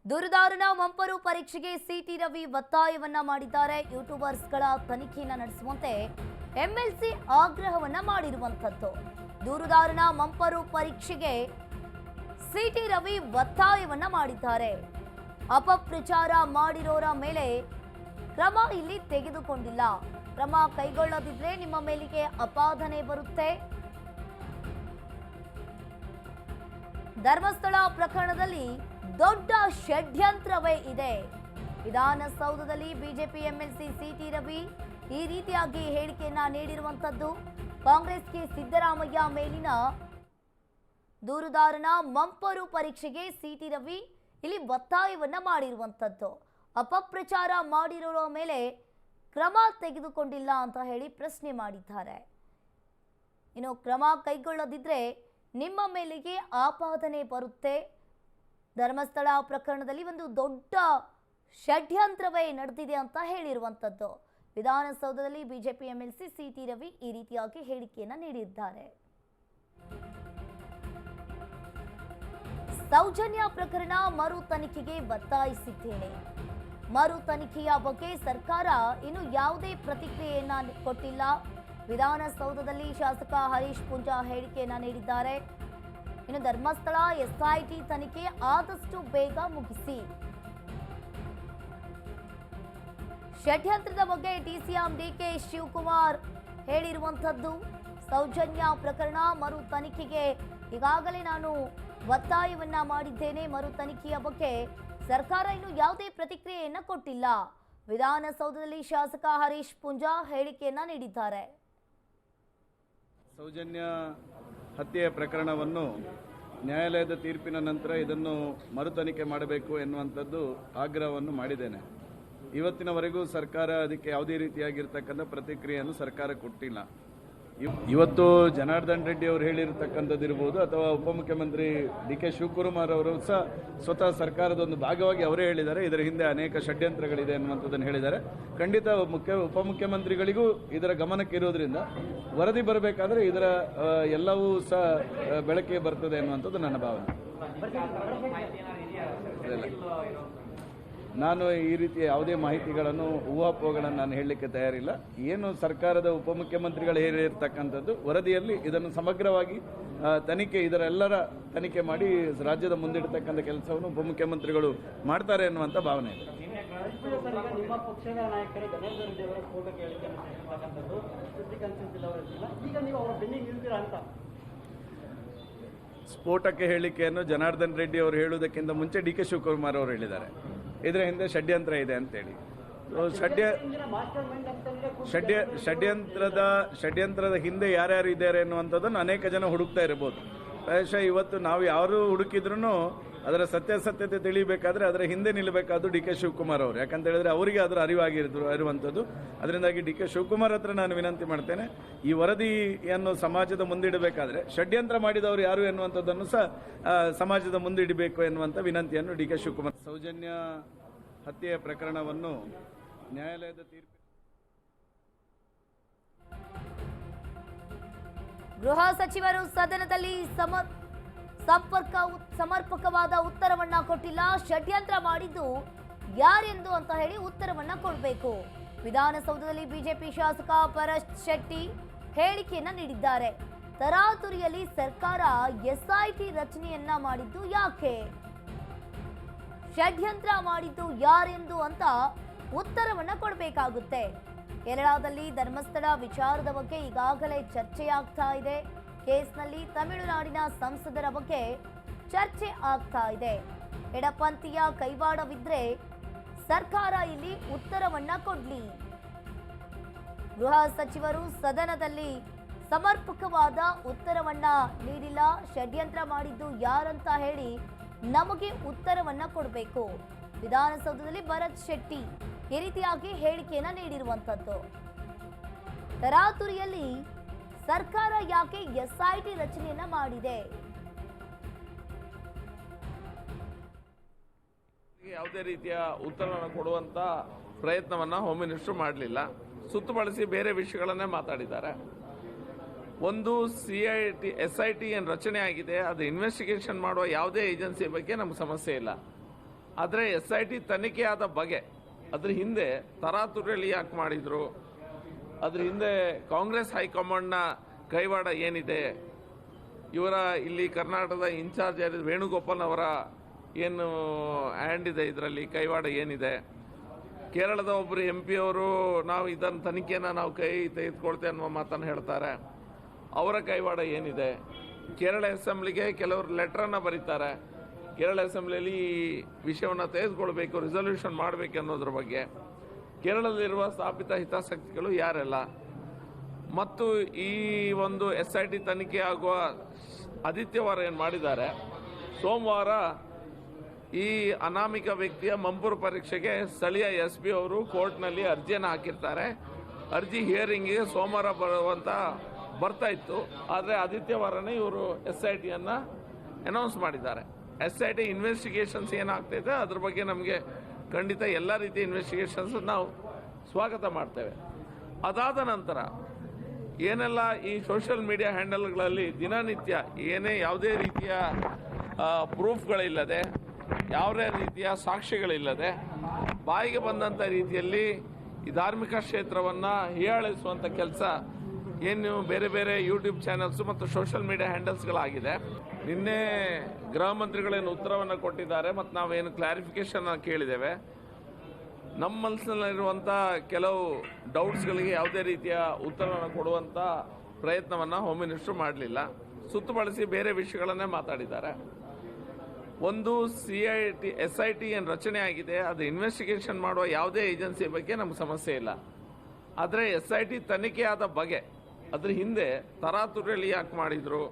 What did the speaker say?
ದೂರುದಾರನ ಮಂಪರು ಪರೀಕ್ಷೆಗೆ ಸಿಟಿ ರವಿ ಒತ್ತಾಯವನ್ನ ಮಾಡಿದ್ದಾರೆ. ಯೂಟ್ಯೂಬರ್ಸ್ಗಳ ತನಿಖೆಯನ್ನ ನಡೆಸುವಂತೆ ಎಂಎಲ್ಸಿ ಆಗ್ರಹವನ್ನ ಮಾಡಿರುವಂತದ್ದು. ದೂರುದಾರನ ಮಂಪರು ಪರೀಕ್ಷೆಗೆ ಸಿಟಿ ರವಿ ಒತ್ತಾಯವನ್ನ ಮಾಡಿದ್ದಾರೆ. ಅಪಪ್ರಚಾರ ಮಾಡಿರೋರ ಮೇಲೆ ಕ್ರಮ ಇಲ್ಲಿ ತೆಗೆದುಕೊಂಡಿಲ್ಲ. ಕ್ರಮ ಕೈಗೊಳ್ಳದಿದ್ರೆ ನಿಮ್ಮ ಮೇಲಿಗೆ ಅಪಾದನೆ ಬರುತ್ತೆ. ಧರ್ಮಸ್ಥಳ ಪ್ರಕರಣದಲ್ಲಿ ದೊಡ್ಡ ಷಡ್ಯಂತ್ರವೇ ಇದೆ. ವಿಧಾನಸೌಧದಲ್ಲಿ ಬಿಜೆಪಿ ಎಂಎಲ್ಸಿ ಸಿಟಿ ರವಿ ಈ ರೀತಿಯಾಗಿ ಹೇಳಿಕೆಯನ್ನ ನೀಡಿರುವಂತದ್ದು. ಕಾಂಗ್ರೆಸ್ಗೆ ಸಿದ್ದರಾಮಯ್ಯ ಮೇಲಿನ ದೂರುದಾರನ ಮಂಪರು ಪರೀಕ್ಷೆಗೆ ಸಿಟಿ ರವಿ ಇಲ್ಲಿ ಒತ್ತಾಯವನ್ನ ಮಾಡಿರುವಂತದ್ದು. ಅಪಪ್ರಚಾರ ಮಾಡಿರೋರ ಮೇಲೆ ಕ್ರಮ ತೆಗೆದುಕೊಂಡಿಲ್ಲ ಅಂತ ಹೇಳಿ ಪ್ರಶ್ನೆ ಮಾಡಿದ್ದಾರೆ. ಇನ್ನು ಕ್ರಮ ಕೈಗೊಳ್ಳದಿದ್ರೆ ನಿಮ್ಮ ಮೇಲೆಗೆ ಆಪಾದನೆ ಬರುತ್ತೆ. ಧರ್ಮಸ್ಥಳ ಪ್ರಕರಣದಲ್ಲಿ ಒಂದು ದೊಡ್ಡ ಷಡ್ಯಂತ್ರವೇ ನಡೆದಿದೆ ಅಂತ ಹೇಳಿರುವಂತದ್ದು. ವಿಧಾನಸೌಧದಲ್ಲಿ ಬಿಜೆಪಿ ಎಂಎಲ್ಸಿ ಸಿಟಿ ರವಿ ಈ ರೀತಿಯಾಗಿ ಹೇಳಿಕೆಯನ್ನ ನೀಡಿದ್ದಾರೆ. ಸೌಜನ್ಯ ಪ್ರಕರಣ ಮರು ತನಿಖೆಗೆ ಒತ್ತಾಯಿಸಿದ್ದೇನೆ. ಮರು ತನಿಖೆಯ ಬಗ್ಗೆ ಸರ್ಕಾರ ಇನ್ನು ಯಾವುದೇ ಪ್ರತಿಕ್ರಿಯೆಯನ್ನ ಕೊಟ್ಟಿಲ್ಲ. ವಿಧಾನಸೌಧದಲ್ಲಿ ಶಾಸಕ ಹರೀಶ್ ಪೂಂಜಾ ಹೇಳಿಕೆಯನ್ನ ನೀಡಿದ್ದಾರೆ. ಇನ್ನು ಧರ್ಮಸ್ಥಳ ಎಸ್ಐಟಿ ತನಿಖೆ ಆದಷ್ಟು ಬೇಗ ಮುಗಿಸಿ. ಷಡ್ಯಂತ್ರದ ಬಗ್ಗೆ ಡಿಸಿಎಂ ಡಿಕೆ ಶಿವಕುಮಾರ್ ಹೇಳಿರುವಂತದ್ದು. ಸೌಜನ್ಯ ಪ್ರಕರಣ ಮರು ತನಿಖೆಗೆ ಈಗಾಗಲೇ ನಾನು ಒತ್ತಾಯವನ್ನ ಮಾಡಿದ್ದೇನೆ. ಮರು ತನಿಖೆಯ ಬಗ್ಗೆ ಸರ್ಕಾರ ಇನ್ನು ಯಾವುದೇ ಪ್ರತಿಕ್ರಿಯೆಯನ್ನ ಕೊಟ್ಟಿಲ್ಲ. ವಿಧಾನಸೌಧದಲ್ಲಿ ಶಾಸಕ ಹರೀಶ್ ಪೂಂಜಾ ಹೇಳಿಕೆಯನ್ನ ನೀಡಿದ್ದಾರೆ. ಸೌಜನ್ಯ ಹತ್ಯೆಯ ಪ್ರಕರಣವನ್ನು ನ್ಯಾಯಾಲಯದ ತೀರ್ಪಿನ ನಂತರ ಇದನ್ನು ಮರು ತನಿಖೆ ಮಾಡಬೇಕು ಎನ್ನುವಂಥದ್ದು ಆಗ್ರಹವನ್ನು ಮಾಡಿದ್ದೇನೆ. ಇವತ್ತಿನವರೆಗೂ ಸರ್ಕಾರ ಅದಕ್ಕೆ ಯಾವುದೇ ರೀತಿಯಾಗಿರ್ತಕ್ಕಂಥ ಪ್ರತಿಕ್ರಿಯೆಯನ್ನು ಸರ್ಕಾರ ಕೊಟ್ಟಿಲ್ಲ. ಇವತ್ತು ಜನಾರ್ದನ್ ರೆಡ್ಡಿ ಅವರು ಹೇಳಿರ್ತಕ್ಕಂಥದ್ದಿರ್ಬೋದು ಅಥವಾ ಉಪಮುಖ್ಯಮಂತ್ರಿ ಡಿ ಕೆ ಶಿವಕುಮಾರ್ ಅವರು ಸಹ ಸ್ವತಃ ಸರ್ಕಾರದ ಒಂದು ಭಾಗವಾಗಿ ಅವರೇ ಹೇಳಿದ್ದಾರೆ, ಇದರ ಹಿಂದೆ ಅನೇಕ ಷಡ್ಯಂತ್ರಗಳಿದೆ ಅನ್ನುವಂಥದ್ದನ್ನು ಹೇಳಿದ್ದಾರೆ. ಖಂಡಿತ ಉಪಮುಖ್ಯಮಂತ್ರಿಗಳಿಗೂ ಇದರ ಗಮನಕ್ಕೆ ಇರೋದ್ರಿಂದ ವರದಿ ಬರಬೇಕಾದ್ರೆ ಇದರ ಎಲ್ಲವೂ ಸಹ ಬೆಳಕಿಗೆ ಬರ್ತದೆ ಅನ್ನುವಂಥದ್ದು ನನ್ನ ಭಾವನೆ. ನಾನು ಈ ರೀತಿಯ ಯಾವುದೇ ಮಾಹಿತಿಗಳನ್ನು ಊಹಾಪೋಹಗಳನ್ನು ನಾನು ಹೇಳಲಿಕ್ಕೆ ತಯಾರಿಲ್ಲ. ಏನು ಸರ್ಕಾರದ ಉಪಮುಖ್ಯಮಂತ್ರಿಗಳು ಹೇಳಿರ್ತಕ್ಕಂಥದ್ದು ವರದಿಯಲ್ಲಿ ಇದನ್ನು ಸಮಗ್ರವಾಗಿ ತನಿಖೆ ಇದರೆಲ್ಲರ ತನಿಖೆ ಮಾಡಿ ರಾಜ್ಯದ ಮುಂದಿಡತಕ್ಕಂಥ ಕೆಲಸವನ್ನು ಉಪಮುಖ್ಯಮಂತ್ರಿಗಳು ಮಾಡ್ತಾರೆ ಅನ್ನುವಂಥ ಭಾವನೆ ಇದೆ. ಸ್ಫೋಟಕ್ಕೆ ಹೇಳಿಕೆಯನ್ನು ಜನಾರ್ದನ್ ರೆಡ್ಡಿ ಅವರು ಹೇಳುವುದಕ್ಕಿಂತ ಮುಂಚೆ ಡಿ ಕೆ ಶಿವಕುಮಾರ್ ಅವರು ಹೇಳಿದ್ದಾರೆ, ಇದರ ಹಿಂದೆ ಷಡ್ಯಂತ್ರ ಇದೆ ಅಂತೇಳಿ. ಷಡ್ಯಂತ್ರದ ಹಿಂದೆ ಯಾರ್ಯಾರು ಇದ್ದಾರೆ ಅನ್ನುವಂಥದ್ದನ್ನು ಅನೇಕ ಜನ ಹುಡುಕ್ತಾ ಇರಬಹುದು. ಪ್ರಾಯಶಃ ಇವತ್ತು ನಾವು ಯಾರು ಹುಡುಕಿದ್ರೂ ಅದರ ಸತ್ಯಾಸತ್ಯತೆ ತಿಳಿಬೇಕಾದ್ರೆ ಅದರ ಹಿಂದೆ ನಿಲ್ಲಬೇಕಾದ್ದು ಡಿ ಕೆ ಶಿವಕುಮಾರ್ ಅವರು. ಯಾಕಂತ ಹೇಳಿದ್ರೆ ಅವರಿಗೆ ಅದರ ಇರುವಂಥದ್ದು. ಅದರಿಂದಾಗಿ ಡಿ ಕೆ ಶಿವಕುಮಾರ್ ಹತ್ರ ನಾನು ವಿನಂತಿ ಮಾಡ್ತೇನೆ, ಈ ವರದಿಯನ್ನು ಸಮಾಜದ ಮುಂದಿಡಬೇಕಾದ್ರೆ ಷಡ್ಯಂತ್ರ ಮಾಡಿದವರು ಯಾರು ಎನ್ನುವಂಥದ್ದನ್ನು ಸಹ ಸಮಾಜದ ಮುಂದಿಡಬೇಕು ಎನ್ನುವಂಥ ವಿನಂತಿಯನ್ನು ಡಿ ಕೆ ಶಿವಕುಮಾರ್. ಸೌಜನ್ಯ ಹತ್ಯೆಯ ಪ್ರಕರಣವನ್ನು ನ್ಯಾಯಾಲಯದ ತೀರ್ಪು. ಗೃಹ ಸಚಿವರು ಸದನದಲ್ಲಿ ಸಮರ್ಪಕವಾದ ಉತ್ತರವನ್ನ ಕೊಟ್ಟಿಲ್ಲ. ಷಡ್ಯಂತ್ರ ಮಾಡಿದ್ದು ಯಾರೆಂದು ಅಂತ ಹೇಳಿ ಉತ್ತರವನ್ನ ಕೊಡಬೇಕು. ವಿಧಾನಸೌಧದಲ್ಲಿ ಬಿಜೆಪಿ ಶಾಸಕ ಭರತ್ ಶೆಟ್ಟಿ ಹೇಳಿಕೆಯನ್ನ ನೀಡಿದ್ದಾರೆ. ತರಾತುರಿಯಲ್ಲಿ ಸರ್ಕಾರ ಎಸ್ಐಟಿ ರಚನೆಯನ್ನ ಮಾಡಿದ್ದು ಯಾಕೆ, ಷಡ್ಯಂತ್ರ ಮಾಡಿದ್ದು ಯಾರೆಂದು ಅಂತ ಉತ್ತರವನ್ನ ಕೊಡಬೇಕಾಗುತ್ತೆ. ಕೇರಳದಲ್ಲಿ ಧರ್ಮಸ್ಥಳ ವಿಚಾರದ ಬಗ್ಗೆ ಈಗಾಗಲೇ ಚರ್ಚೆಯಾಗ್ತಾ ಇದೆ. ಕೇಸ್ನಲ್ಲಿ ತಮಿಳುನಾಡಿನ ಸಂಸದರ ಬಗ್ಗೆ ಚರ್ಚೆ ಆಗ್ತಾ ಇದೆ. ಎಡಪಂಥೀಯ ಕೈವಾಡವಿದ್ರೆ ಸರ್ಕಾರ ಇಲ್ಲಿ ಉತ್ತರವನ್ನ ಕೊಡ್ಲಿ. ಗೃಹ ಸಚಿವರು ಸದನದಲ್ಲಿ ಸಮರ್ಪಕವಾದ ಉತ್ತರವನ್ನ ನೀಡಿಲ್ಲ. ಷಡ್ಯಂತ್ರ ಮಾಡಿದ್ದು ಯಾರಂತ ಹೇಳಿ ನಮಗೆ ಉತ್ತರವನ್ನ ಕೊಡಬೇಕು. ವಿಧಾನಸೌಧದಲ್ಲಿ ಭರತ್ ಶೆಟ್ಟಿ ಈ ರೀತಿಯಾಗಿ ಹೇಳಿಕೆಯನ್ನ ನೀಡಿರುವಂತದ್ದು. ತರಾತುರಿಯಲ್ಲಿ ಸರ್ಕಾರ ಯಾಕೆ ಎಸ್ಐಟಿ ರಚನೆಯನ್ನ ಮಾಡಿದೆ? ಯಾವುದೇ ರೀತಿಯ ಉತ್ತರವನ್ನು ಕೊಡುವಂತ ಪ್ರಯತ್ನವನ್ನ ಹೋಮ್ ಮಿನಿಸ್ಟರ್ ಮಾಡಲಿಲ್ಲ. ಸುತ್ತುಬಳಸಿ ಬೇರೆ ವಿಷಯಗಳನ್ನೇ ಮಾತಾಡಿದ್ದಾರೆ. ಒಂದು ಸಿಐಟಿ SIT ಏನು ರಚನೆ ಆಗಿದೆ, ಅದು ಇನ್ವೆಸ್ಟಿಗೇಷನ್ ಮಾಡುವ ಯಾವುದೇ ಏಜೆನ್ಸಿ ಬಗ್ಗೆ ನಮ್ಗೆ ಸಮಸ್ಯೆ ಇಲ್ಲ. ಆದರೆ SIT ತನಿಖೆಯಾದ ಬಗೆ, ಅದ್ರ ಹಿಂದೆ ತರಾತುರಿಯಲ್ಲಿ ಯಾಕೆ ಮಾಡಿದ್ರು, ಅದ್ರ ಹಿಂದೆ ಕಾಂಗ್ರೆಸ್ ಹೈಕಮಾಂಡ್ನ ಕೈವಾಡ ಏನಿದೆ, ಇವರ ಇಲ್ಲಿ ಕರ್ನಾಟಕದ ಇನ್ಚಾರ್ಜ್ ಯಾರಿದ್ರು ವೇಣುಗೋಪಾಲ್ ಅವರ ಏನು ಹ್ಯಾಂಡ್ ಇದೆ, ಇದರಲ್ಲಿ ಕೈವಾಡ ಏನಿದೆ, ಕೇರಳದ ಒಬ್ಬರು MP ಅವರು ನಾವು ಇದನ್ನು ತನಿಖೆನ ನಾವು ಕೈ ತೆಗೆದುಕೊಳ್ತೇವೆ ಅನ್ನುವ ಮಾತನ್ನು ಹೇಳ್ತಾರೆ, ಅವರ ಕೈವಾಡ ಏನಿದೆ, ಕೇರಳ ಅಸೆಂಬ್ಲಿಗೆ ಕೆಲವರು ಲೆಟ್ರನ್ನು ಬರೀತಾರೆ, ಕೇರಳ ಅಸೆಂಬ್ಲಿಯಲ್ಲಿ ಈ ವಿಷಯವನ್ನು ತೆಗೆದುಕೊಳ್ಬೇಕು, ರಿಸಲ್ಯೂಷನ್ ಮಾಡಬೇಕು ಅನ್ನೋದ್ರ ಬಗ್ಗೆ. ಕೇರಳದಲ್ಲಿರುವ ಸ್ಥಾಪಿತ ಹಿತಾಸಕ್ತಿಗಳು ಯಾರೆಲ್ಲ, ಮತ್ತು ಈ ಒಂದು SIT ತನಿಖೆ ಆಗುವ ಆದಿತ್ಯವಾರ ಏನು ಮಾಡಿದ್ದಾರೆ, ಸೋಮವಾರ ಈ ಅನಾಮಿಕ ವ್ಯಕ್ತಿಯ ಮಂಪೂರ್ ಪರೀಕ್ಷೆಗೆ ಸ್ಥಳೀಯ SP ಅವರು ಕೋರ್ಟ್ನಲ್ಲಿ ಅರ್ಜಿಯನ್ನು ಹಾಕಿರ್ತಾರೆ. ಅರ್ಜಿ ಹಿಯರಿಂಗಿಗೆ ಸೋಮವಾರ ಬರ್ತಾ ಇತ್ತು. ಆದರೆ ಆದಿತ್ಯವಾರನೇ ಇವರು SITಯನ್ನು ಅನೌನ್ಸ್ ಮಾಡಿದ್ದಾರೆ. SIT ಇನ್ವೆಸ್ಟಿಗೇಷನ್ಸ್ ಏನಾಗ್ತಿದೆ ಅದ್ರ ಬಗ್ಗೆ ನಮಗೆ ಖಂಡಿತ ಎಲ್ಲ ರೀತಿಯ ಇನ್ವೆಸ್ಟಿಗೇಷನ್ಸ್ ನಾವು ಸ್ವಾಗತ ಮಾಡ್ತೇವೆ. ಅದಾದ ನಂತರ ಏನೆಲ್ಲ ಈ ಸೋಷಿಯಲ್ ಮೀಡಿಯಾ ಹ್ಯಾಂಡಲ್ಗಳಲ್ಲಿ ದಿನನಿತ್ಯ ಯಾವುದೇ ರೀತಿಯ ಪ್ರೂಫ್ಗಳಿಲ್ಲದೆ, ಯಾವುದೇ ರೀತಿಯ ಸಾಕ್ಷಿಗಳಿಲ್ಲದೆ ಬಾಯಿಗೆ ಬಂದಂಥ ರೀತಿಯಲ್ಲಿ ಈ ಧಾರ್ಮಿಕ ಕ್ಷೇತ್ರವನ್ನು ಹೀಯಾಳಿಸುವಂಥ ಕೆಲಸ ಏನು ಬೇರೆ ಬೇರೆ ಯೂಟ್ಯೂಬ್ ಚಾನೆಲ್ಸ್ ಮತ್ತು ಸೋಷಿಯಲ್ ಮೀಡಿಯಾ ಹ್ಯಾಂಡಲ್ಸ್ಗಳಾಗಿದೆ. ನಿನ್ನೆ ಗೃಹ ಮಂತ್ರಿಗಳೇನು ಉತ್ತರವನ್ನು ಕೊಟ್ಟಿದ್ದಾರೆ ಮತ್ತು ನಾವೇನು ಕ್ಲಾರಿಫಿಕೇಶನ್ ಕೇಳಿದ್ದೇವೆ. ನಮ್ಮ ಮನಸ್ಸಿನಲ್ಲಿರುವಂಥ ಕೆಲವು ಡೌಟ್ಸ್ಗಳಿಗೆ ಯಾವುದೇ ರೀತಿಯ ಉತ್ತರವನ್ನು ಕೊಡುವಂಥ ಪ್ರಯತ್ನವನ್ನು ಹೋಮ್ ಮಿನಿಸ್ಟ್ರು ಮಾಡಲಿಲ್ಲ. ಸುತ್ತುಬಳಸಿ ಬೇರೆ ವಿಷಯಗಳನ್ನೇ ಮಾತಾಡಿದ್ದಾರೆ. ಒಂದು SIT ಏನು ರಚನೆ ಆಗಿದೆ, ಅದು ಇನ್ವೆಸ್ಟಿಗೇಷನ್ ಮಾಡುವ ಯಾವುದೇ ಏಜೆನ್ಸಿ ಬಗ್ಗೆ ನಮ್ಗೆ ಸಮಸ್ಯೆ ಇಲ್ಲ. ಆದರೆ SIT ತನಿಖೆಯಾದ ಬಗೆ, ಅದ್ರ ಹಿಂದೆ ತರಾತುರಿಯಲ್ಲಿ ಯಾಕೆ ಮಾಡಿದ್ರು,